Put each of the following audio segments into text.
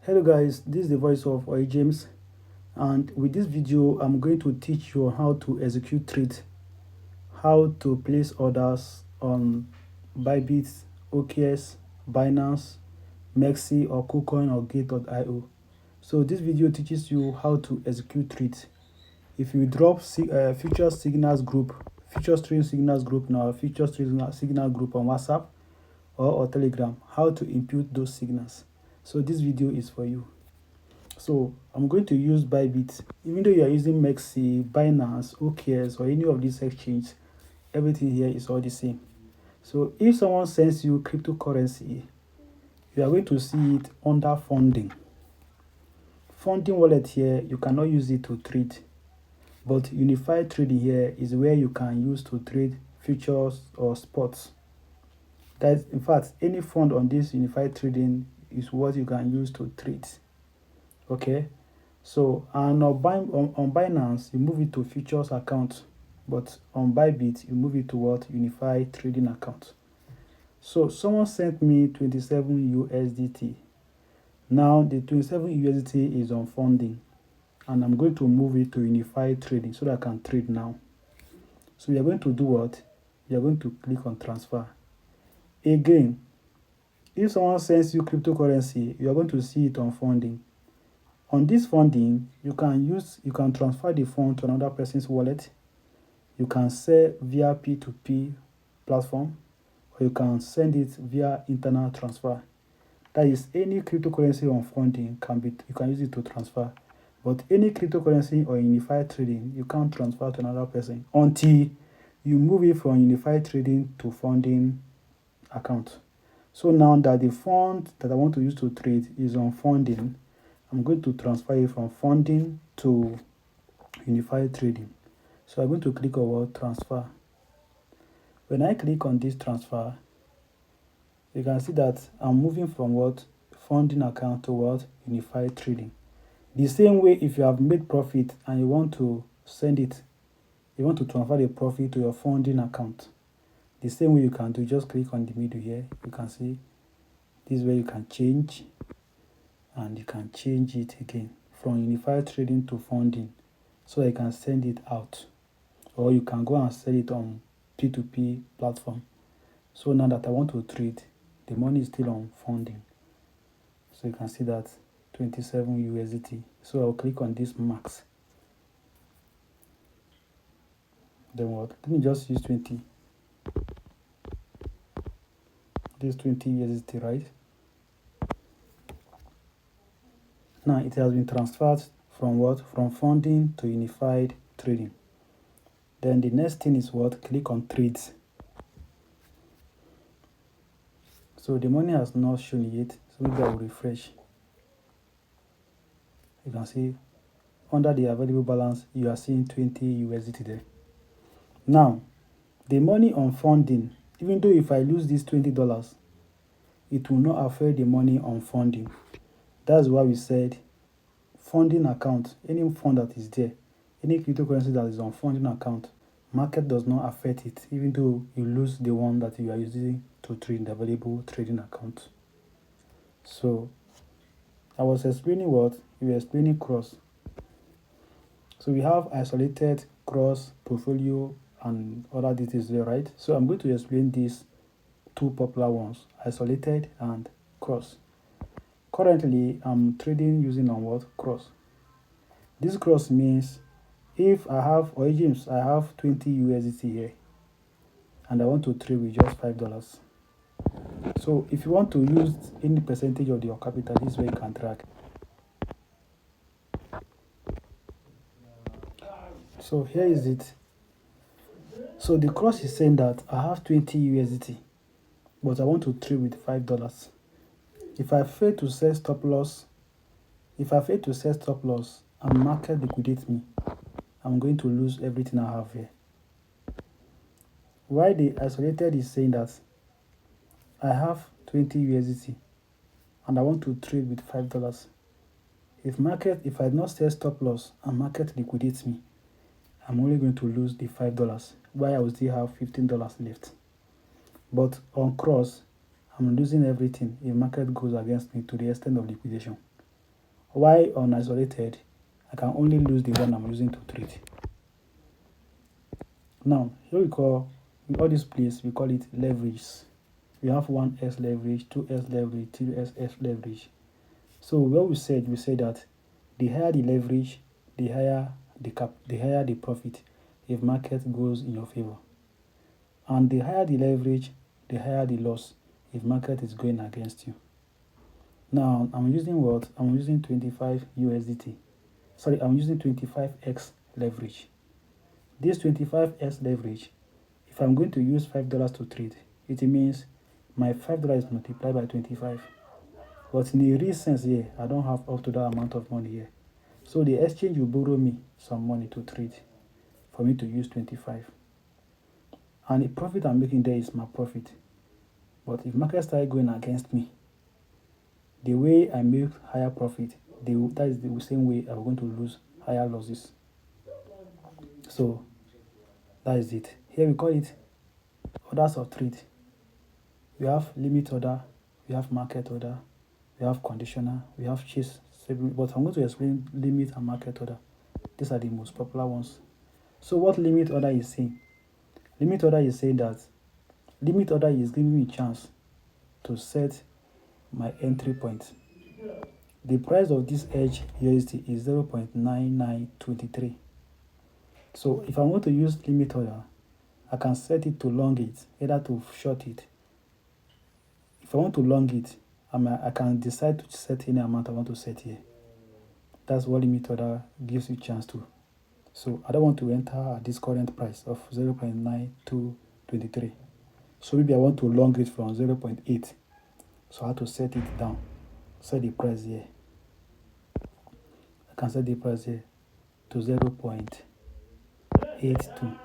Hello guys, this is the voice of Oy James, and with this video I'm going to teach you how to execute trades, how to place orders on Bybit, OKS, Binance, Mexi or KuCoin or Gate.io. So this video teaches you how to execute trades. If you drop futures trading signals group in our futures trading signal group on WhatsApp or Telegram, how to input those signals. So this video is for you. So I'm going to use Bybit. Even though you are using Mexi, Binance, OKS, or any of these exchanges, everything here is all the same. So if someone sends you cryptocurrency, you are going to see it under funding. Funding wallet here, you cannot use it to trade. But unified trading here is where you can use to trade futures or spots. That in fact, any fund on this unified trading is what you can use to trade. Okay, so and on Binance you move it to futures account, but on Bybit you move it to what? Unified trading account. So someone sent me 27 USDT. Now the 27 USDT is on funding, and I'm going to move it to unified trading so that I can trade now. So we are going to do what? We are going to click on transfer. Again, if someone sends you cryptocurrency, you are going to see it on funding. On this funding, you can transfer the fund to another person's wallet. You can sell via P2P platform, or you can send it via internal transfer. That is, any cryptocurrency on funding you can use it to transfer. But any cryptocurrency or unified trading, you can't transfer to another person until you move it from unified trading to funding account. So now that the fund that I want to use to trade is on funding, I'm going to transfer it from funding to unified trading. So I'm going to click on what? Transfer. When I click on this transfer, you can see that I'm moving from what? Funding account to what? Unified trading. The same way, if you have made profit and you want to send it, you want to transfer the profit to your funding account, the same way you can do, just click on the middle here. You can see this is where you can change, and you can change it again from unified trading to funding so that you can send it out, or you can go and sell it on P2P platform. So now that I want to trade, the money is still on funding. So you can see that 27 USDT. So I'll click on this max. Then what? Let me just use 20. This 20 USDT, right? Now it has been transferred from what? From funding to unified trading. Then the next thing is what? Click on trades. So the money has not shown yet, so maybe I will refresh. You can see under the available balance, you are seeing 20 USDT there. Now, the money on funding, even though if I lose this $20, it will not affect the money on funding. That's why we said funding account, any fund that is there, any cryptocurrency that is on funding account, market does not affect it, even though you lose the one that you are using to trade the available trading account. So I was explaining what? We were explaining cross. So we have isolated, cross, portfolio, and other details there, right? So I'm going to explain these two popular ones, isolated and cross. Currently, I'm trading using on what? Cross. This cross means if I have, or James, I have 20 USDT here, and I want to trade with just $5. So if you want to use any percentage of your capital, this way you can track. So here is it. So the cross is saying that I have 20 USDT, but I want to trade with $5. If I fail to set stop loss, and market liquidates me, I'm going to lose everything I have here. Why the isolated is saying that I have 20 USDT and I want to trade with $5. If I not set stop loss and market liquidates me, I'm only going to lose the $5, while I will still have $15 left. But on cross, I'm losing everything if market goes against me to the extent of liquidation. Why unisolated? I can only lose the one I'm using to trade. Now, here we call, in all this place, we call it leverage. We have 1x leverage, 2x leverage, 3x leverage. So what we said that the higher the leverage, the higher the profit if market goes in your favor. And the higher the leverage, the higher the loss if market is going against you. Now, I'm using what? I'm using 25 USDT. Sorry, I'm using 25x leverage. This 25x leverage, if I'm going to use $5 to trade, it means my $5 is multiplied by 25. But in a real sense here, I don't have up to that amount of money here. So the exchange will borrow me some money to trade for me to use 25. And the profit I'm making there is my profit. But if market starts going against me, the way I make higher profit, that is the same way I'm going to lose higher losses. So that is it. Here we call it orders of trade. We have limit order, we have market order, we have conditional, we have chase. But I'm going to explain limit and market order. These are the most popular ones. So what limit order is saying? Limit order is saying that limit order is giving me a chance to set my entry point. The price of this edge USD is 0.9923. So if I want to use limit order, I can set it to long it, either to short it. If I want to long it, I can decide to set any amount I want to set here. That's what limit order gives you a chance to. So I don't want to enter at this current price of 0.9223. So maybe I want to long it from 0.8. So I have to set it down. Set the price here. I can set the price here to 0.82.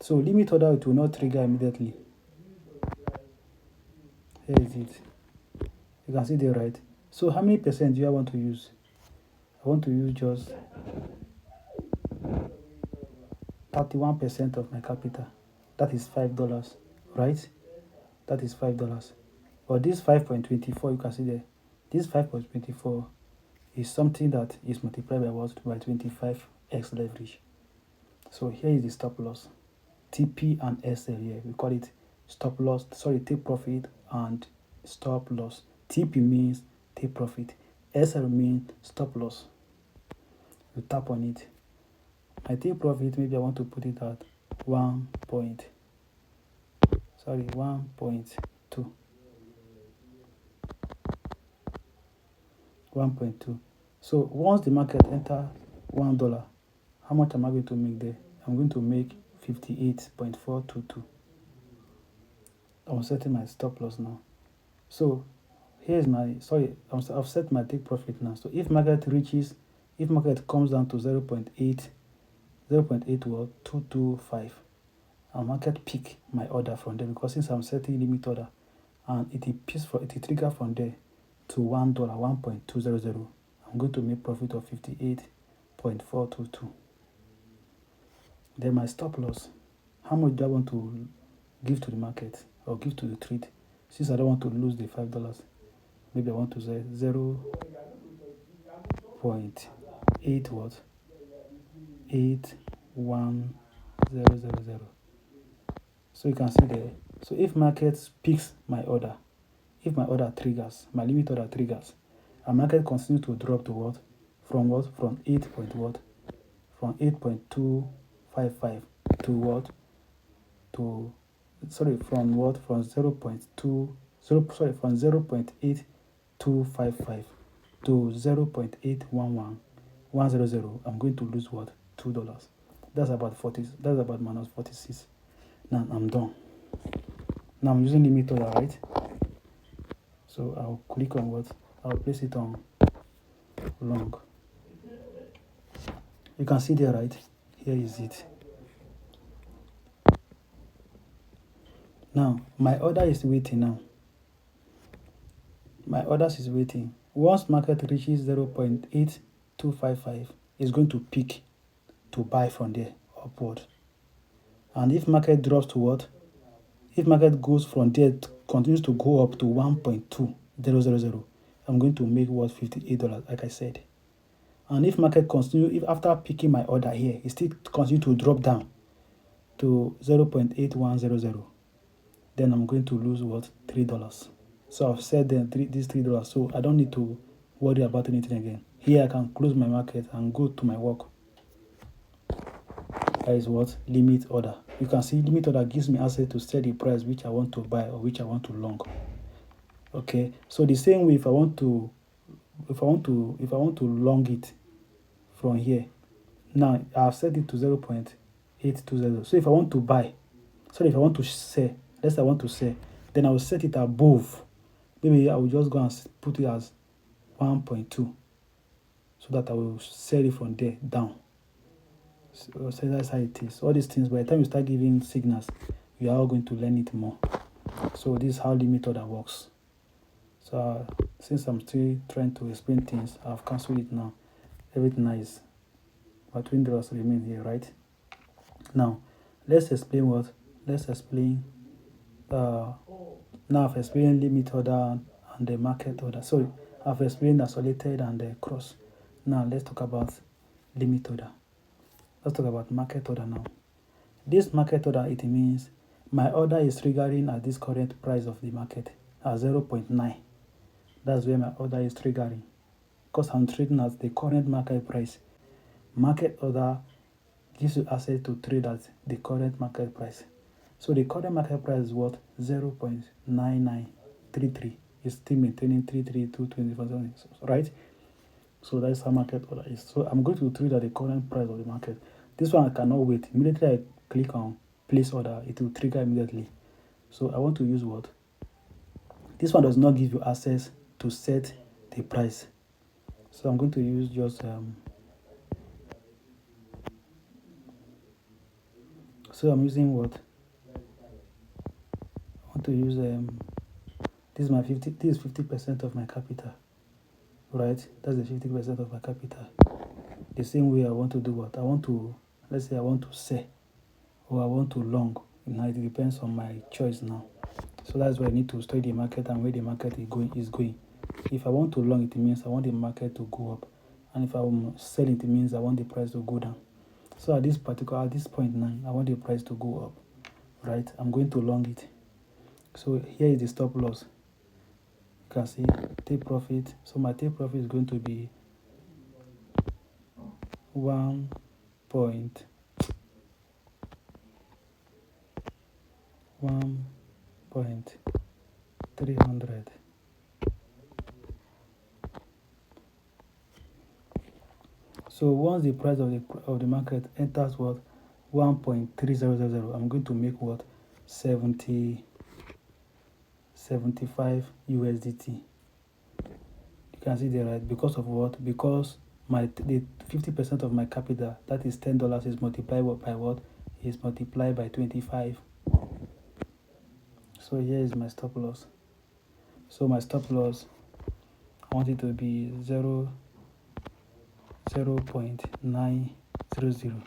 So limit order, it will not trigger immediately. Here is it. You can see there, right? So how many percent do I want to use? I want to use just 31% of my capital. That is $5, right? That is $5. But this 5.24, you can see there, this 5.24 is something that is multiplied by what? By 25x leverage. So here is the stop loss. TP and SL here. We call it stop loss, take profit and stop loss. TP means take profit. SL means stop loss. You tap on it. My take profit, maybe I want to put it at 1.2. So once the market enter $1, how much am I going to make there? I'm going to make 58.422. I'm setting my stop loss now. So here's my, I've set my take profit now. So if market comes down to 0.8 and market pick my order from there, because since I'm setting limit order and it trigger from there to $1, 1.200, I'm going to make profit of 58.422. Then my stop loss, how much do I want to give to the market or give to the trade? Since I don't want to lose the $5, maybe I want to say 0.8 what? 81000. So you can see there. So if market picks my order, if my order triggers, my limit order triggers, and market continues to drop to what? From 8 point what? From 8.255 to what? From 0.8255 to 0.811100, I'm going to lose what? $2. That's about minus 46. Now I'm done. Now I'm using limit order, right? So I'll click on what? I'll place it on long. You can see there, right? Here is it. Now my order is waiting now. My orders is waiting. Once market reaches 0.8255, it's going to pick to buy from there upward. And if market drops to what? If market goes from there, continues to go up to 1.2000, I'm going to make what, $58, like I said. And if market continue, if after picking my order here, it still continue to drop down to 0.8100, then I'm going to lose what, $3. So I've said then these $3, so I don't need to worry about anything again. Here I can close my market and go to my work. That is what, limit order. You can see limit order gives me access to set the price which I want to buy or which I want to long. Okay, so the same way, if I want to long it from here, now I've set it to 0.820. So if I want to buy, if I want to sell, let's say I want to sell, then I will set it above. Maybe I will just go and put it as 1.2, so that I will sell it from there down. So that's how it is. All these things, by the time you start giving signals, you are all going to learn it more. So this is how limit order works. So since I'm still trying to explain things, I've cancelled it now. Everything is my $20 remain here, right? Now let's explain now I've explained limit order and the market order. Sorry, I've explained isolated and the cross. Now let's talk about limit order. Let's talk about market order now. This market order, it means my order is triggering at this current price of the market at 0.9. That's where my order is triggering, because I'm trading at the current market price. Market order gives you access to trade at the current market price. So the current market price is what? 0.9933. It's still maintaining 332.24, right? So that's how market order is. So I'm going to trade at the current price of the market. This one I cannot wait. Immediately I click on place order, it will trigger immediately. So I want to use what? This one does not give you access to set the price. So I'm going to use just so I'm using what? I want to use this is 50% of my capital. Right? That's the 50% of my capital. The same way I want to do what? Let's say I want to sell or I want to long. Now it depends on my choice now. So that's why I need to study the market and where the market is going. If I want to long, it means I want the market to go up. And if I'm selling, it means I want the price to go down. So at this point now, I want the price to go up. Right? I'm going to long it. So here is the stop loss. You can see take profit. So my take profit is going to be 1.300. So once the price of the market enters what? 1.3000, I'm going to make what? 75 USDT. You can see there, right? Because of what? Because the 50% of my capital, that is $10, is multiplied by what? Is multiplied by 25. So here is my stop loss. So my stop loss, I want it to be 0.900.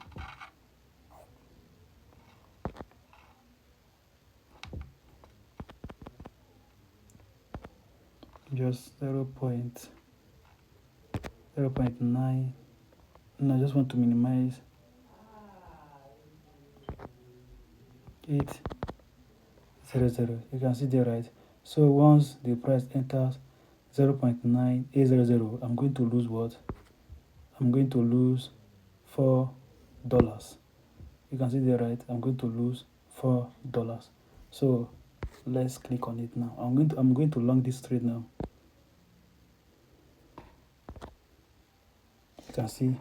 Just 0.9. And I just want to minimize 800. You can see there, right? So once the price enters 0.9800, I'm going to lose what? I'm going to lose $4. You can see there, right? I'm going to lose $4. So let's click on it now. I'm going to long this trade now. You can see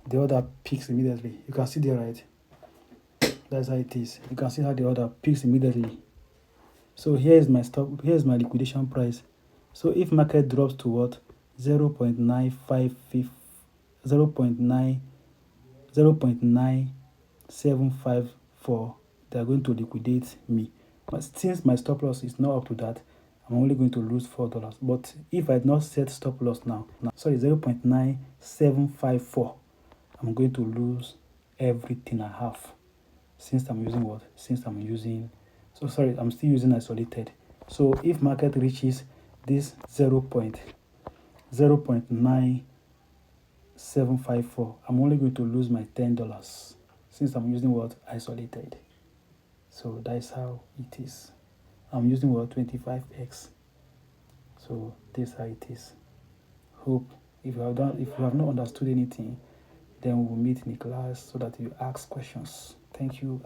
the order peaks immediately. You can see there, right? That's how it is. You can see how the order peaks immediately. So here is my stop. Here is my liquidation price. So if market drops to what? 0.9754, they are going to liquidate me. But since my stop loss is not up to that, I'm only going to lose $4. But if I had not set stop loss now, 0.9754, I'm going to lose everything I have. Since I'm using what? I'm still using isolated. So if market reaches this 0.0754, I'm only going to lose my $10 since I'm using what isolated. So that is how it is. I'm using what 25x. So this is how it is. Hope if you have not understood anything, then we'll meet in the class so that you ask questions. Thank you.